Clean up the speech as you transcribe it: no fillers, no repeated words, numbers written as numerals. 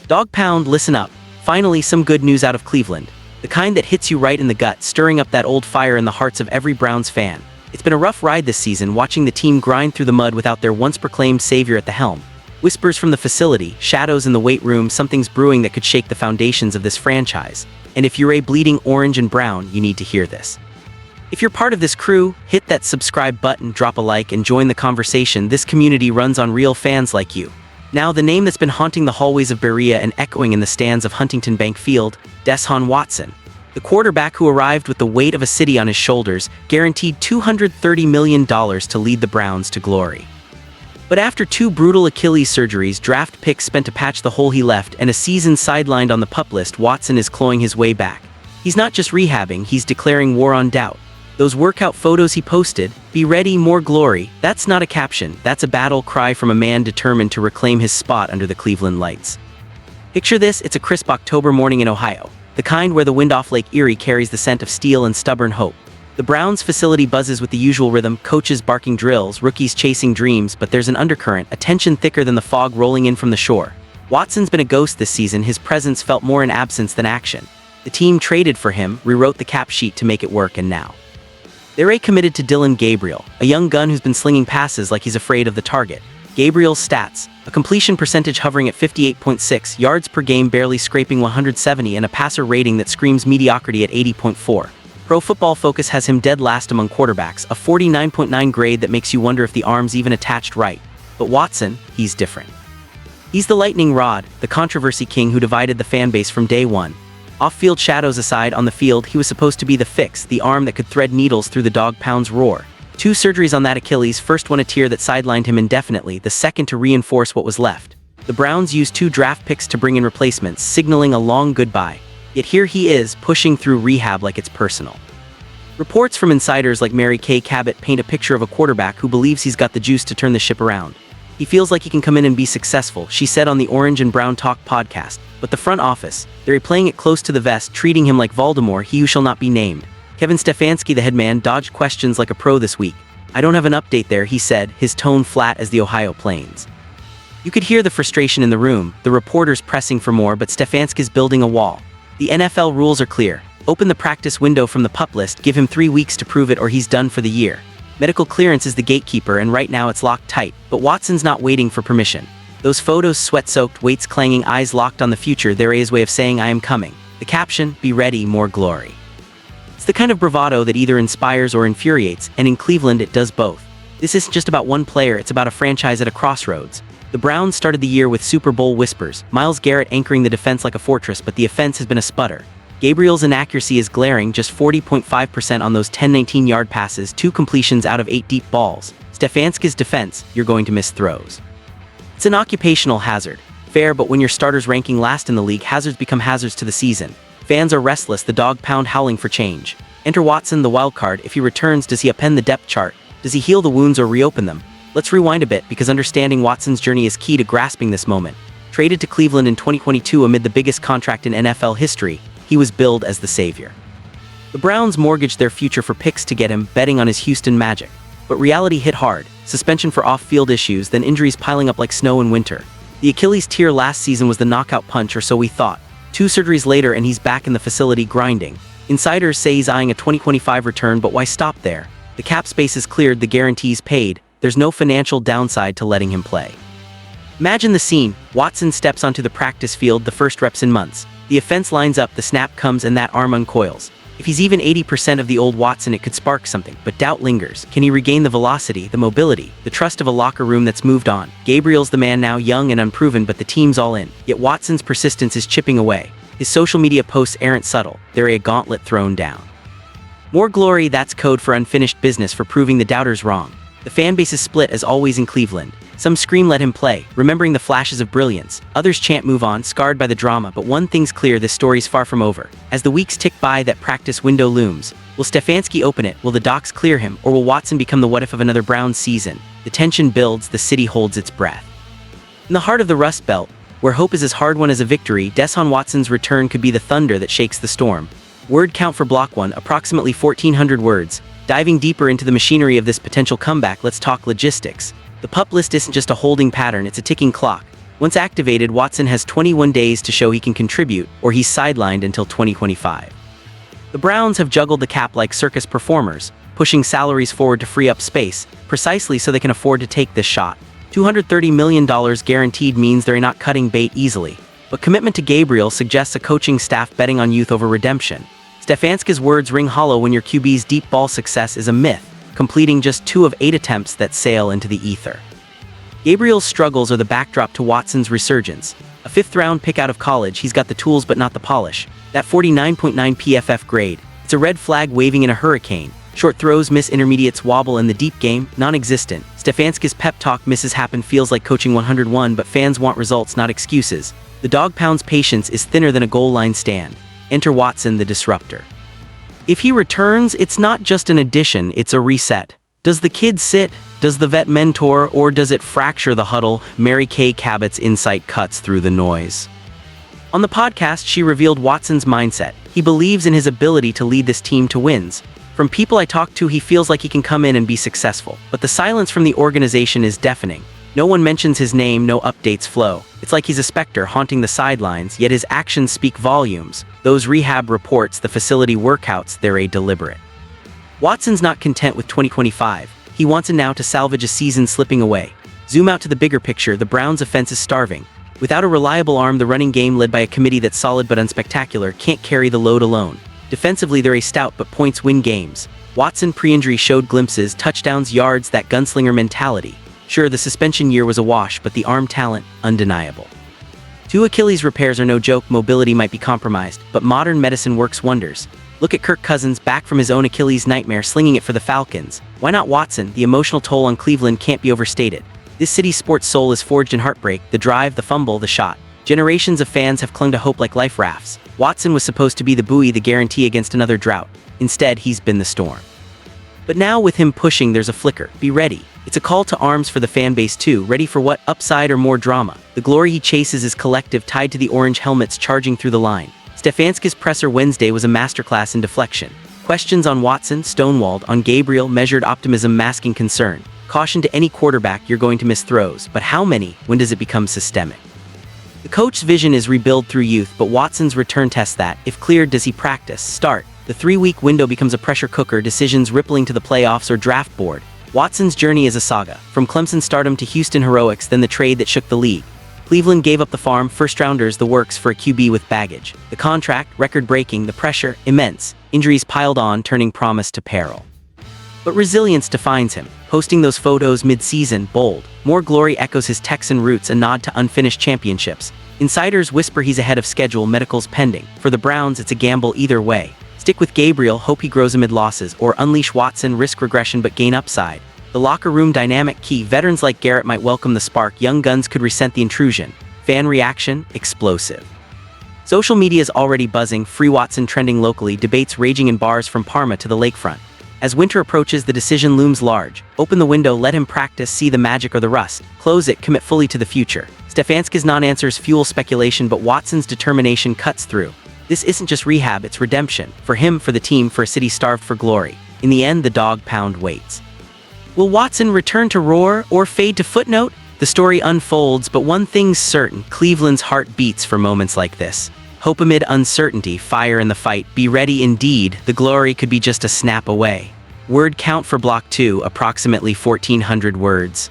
Dog Pound, listen up. Finally, some good news out of Cleveland. The kind that hits you right in the gut, stirring up that old fire in the hearts of every Browns fan. It's been a rough ride this season, watching the team grind through the mud without their once-proclaimed savior at the helm. Whispers from the facility, shadows in the weight room, something's brewing that could shake the foundations of this franchise. And if you're a bleeding orange and brown, you need to hear this. If you're part of this crew, hit that subscribe button, drop a like, and join the conversation. This community runs on real fans like you. Now, the name that's been haunting the hallways of Berea and echoing in the stands of Huntington Bank Field, Deshaun Watson. The quarterback who arrived with the weight of a city on his shoulders, guaranteed $230 million to lead the Browns to glory. But after 2 brutal Achilles surgeries, draft picks spent to patch the hole he left, and a season sidelined on the PUP list, Watson is clawing his way back. He's not just rehabbing, he's declaring war on doubt. Those workout photos he posted, "Be ready, more glory," that's not a caption, that's a battle cry from a man determined to reclaim his spot under the Cleveland lights. Picture this, it's a crisp October morning in Ohio, the kind where the wind off Lake Erie carries the scent of steel and stubborn hope. The Browns facility buzzes with the usual rhythm, coaches barking drills, rookies chasing dreams, but there's an undercurrent, a tension thicker than the fog rolling in from the shore. Watson's been a ghost this season, his presence felt more in absence than action. The team traded for him, rewrote the cap sheet to make it work, and now they're committed to Dillon Gabriel, a young gun who's been slinging passes like he's afraid of the target. Gabriel's stats: a completion percentage hovering at 58.6, yards per game barely scraping 170, and a passer rating that screams mediocrity at 80.4. Pro Football Focus has him dead last among quarterbacks, a 49.9 grade that makes you wonder if the arm's even attached right. But Watson, he's different. He's the lightning rod, the controversy king who divided the fanbase from day one. Off-field shadows aside, on the field, he was supposed to be the fix, the arm that could thread needles through the Dog Pound's roar. 2 surgeries on that Achilles, first one a tear that sidelined him indefinitely, the second to reinforce what was left. The Browns used 2 draft picks to bring in replacements, signaling a long goodbye. Yet here he is, pushing through rehab like it's personal. Reports from insiders like Mary Kay Cabot paint a picture of a quarterback who believes he's got the juice to turn the ship around. He feels like he can come in and be successful, she said on the Orange and Brown Talk podcast. But the front office, they're playing it close to the vest, treating him like Voldemort, he who shall not be named. Kevin Stefanski, the head man, dodged questions like a pro this week. "I don't have an update there," he said, his tone flat as the Ohio plains. You could hear the frustration in the room, the reporters pressing for more, but Stefanski's building a wall. The NFL rules are clear. Open the practice window from the PUP list, give him 3 weeks to prove it or he's done for the year. Medical clearance is the gatekeeper, and right now it's locked tight, but Watson's not waiting for permission. Those photos, sweat-soaked, weights clanging, eyes locked on the future, they're his way of saying, "I am coming." The caption, "Be ready, more glory." It's the kind of bravado that either inspires or infuriates, and in Cleveland it does both. This isn't just about one player, it's about a franchise at a crossroads. The Browns started the year with Super Bowl whispers, Myles Garrett anchoring the defense like a fortress, but the offense has been a sputter. Gabriel's inaccuracy is glaring, just 40.5% on those 10 19-yard passes, 2 completions out of 8 deep balls. Stefanski's defense, "You're going to miss throws." It's an occupational hazard. Fair, but when your starters ranking last in the league, hazards become hazards to the season. Fans are restless, the Dog Pound howling for change. Enter Watson, the wild card. If he returns, does he upend the depth chart? Does he heal the wounds or reopen them? Let's rewind a bit, because understanding Watson's journey is key to grasping this moment. Traded to Cleveland in 2022 amid the biggest contract in NFL history, he was billed as the savior. The Browns mortgaged their future for picks to get him, betting on his Houston magic. But reality hit hard. Suspension for off-field issues, then injuries piling up like snow in winter. The Achilles tear last season was the knockout punch, or so we thought. 2 surgeries later and he's back in the facility grinding. Insiders say he's eyeing a 2025 return, but why stop there? The cap space is cleared, the guarantees paid. There's no financial downside to letting him play. Imagine the scene. Watson steps onto the practice field, the first reps in months. The offense lines up, the snap comes, and that arm uncoils. If he's even 80% of the old Watson, it could spark something, but doubt lingers. Can he regain the velocity, the mobility, the trust of a locker room that's moved on? Gabriel's the man now, young and unproven, but the team's all in. Yet Watson's persistence is chipping away. His social media posts aren't subtle, they're a gauntlet thrown down. More glory, that's code for unfinished business, for proving the doubters wrong. The fanbase is split as always in Cleveland. Some scream let him play, remembering the flashes of brilliance. Others chant move on, scarred by the drama, but one thing's clear, this story's far from over. As the weeks tick by, that practice window looms. Will Stefanski open it? Will the docs clear him? Or will Watson become the what-if of another Browns season? The tension builds, the city holds its breath. In the heart of the Rust Belt, where hope is as hard-won as a victory, Deshaun Watson's return could be the thunder that shakes the storm. Word count for Block 1, approximately 1,400 words. Diving deeper into the machinery of this potential comeback, let's talk logistics. The PUP list isn't just a holding pattern, it's a ticking clock. Once activated, Watson has 21 days to show he can contribute, or he's sidelined until 2025. The Browns have juggled the cap like circus performers, pushing salaries forward to free up space, precisely so they can afford to take this shot. $230 million guaranteed means they're not cutting bait easily. But commitment to Gabriel suggests a coaching staff betting on youth over redemption. Stefanski's words ring hollow when your QB's deep ball success is a myth, completing just 2 of 8 attempts that sail into the ether. Gabriel's struggles are the backdrop to Watson's resurgence. A 5th-round pick out of college, he's got the tools but not the polish. That 49.9 PFF grade, it's a red flag waving in a hurricane. Short throws miss, intermediates wobble, and the deep game, non-existent. Stefanski's pep talk misses happen feels like coaching 101, but fans want results, not excuses. The dog pound's patience is thinner than a goal line stand. Enter Watson, the disruptor. If he returns, it's not just an addition, it's a reset. Does the kid sit? Does the vet mentor? Or does it fracture the huddle? Mary Kay Cabot's insight cuts through the noise. On the podcast, she revealed Watson's mindset. He believes in his ability to lead this team to wins. From people I talked to, he feels like he can come in and be successful. But the silence from the organization is deafening. No one mentions his name, no updates flow. It's like he's a specter haunting the sidelines, yet his actions speak volumes. Those rehab reports, the facility workouts, they're a deliberate. Watson's not content with 2025. He wants now to salvage a season slipping away. Zoom out to the bigger picture, the Browns' offense is starving. Without a reliable arm, the running game led by a committee that's solid but unspectacular can't carry the load alone. Defensively, they're a stout but points win games. Watson pre-injury showed glimpses, touchdowns, yards, that gunslinger mentality. Sure, the suspension year was a wash, but the arm talent, undeniable. 2 Achilles repairs are no joke. Mobility might be compromised, but modern medicine works wonders. Look at Kirk Cousins, back from his own Achilles nightmare, slinging it for the Falcons. Why not Watson? The emotional toll on Cleveland can't be overstated. This city's sports soul is forged in heartbreak, the drive, the fumble, the shot. Generations of fans have clung to hope like life rafts. Watson was supposed to be the buoy, the guarantee against another drought. Instead, he's been the storm. But now with him pushing, there's a flicker. Be ready. It's a call to arms for the fan base too. Ready for what? Upside or more drama? The glory he chases is collective, tied to the orange helmets charging through the line. Stefanski's presser Wednesday was a masterclass in deflection. Questions on Watson, stonewalled. On Gabriel, measured optimism masking concern. Caution to any quarterback, you're going to miss throws. But how many? When does it become systemic? The coach's vision is rebuild through youth, but Watson's return tests that. If cleared, does he practice? Start. The 3-week window becomes a pressure cooker, decisions rippling to the playoffs or draft board. Watson's journey is a saga. From Clemson stardom to Houston heroics, then the trade that shook the league. Cleveland gave up the farm, first-rounders, the works for a QB with baggage. The contract, record-breaking, the pressure, immense. Injuries piled on, turning promise to peril. But resilience defines him. Posting those photos mid-season, bold. More glory echoes his Texan roots, a nod to unfinished championships. Insiders whisper he's ahead of schedule, medicals pending. For the Browns, it's a gamble either way. Stick with Gabriel, hope he grows amid losses, or unleash Watson, risk regression but gain upside. The locker room dynamic key. Veterans like Garrett might welcome the spark, young guns could resent the intrusion. Fan reaction, explosive. Social media is already buzzing, free Watson trending locally, debates raging in bars from Parma to the lakefront. As winter approaches, the decision looms large. Open the window, let him practice, see the magic or the rust. Close it, commit fully to the future. Stefanski's non-answers fuel speculation, but Watson's determination cuts through. This isn't just rehab, it's redemption. For him, for the team, for a city starved for glory. In the end, the dog pound waits. Will Watson return to roar or fade to footnote? The story unfolds, but one thing's certain. Cleveland's heart beats for moments like this. Hope amid uncertainty, fire in the fight. Be ready indeed, the glory could be just a snap away. Word count for Block 2, approximately 1,400 words.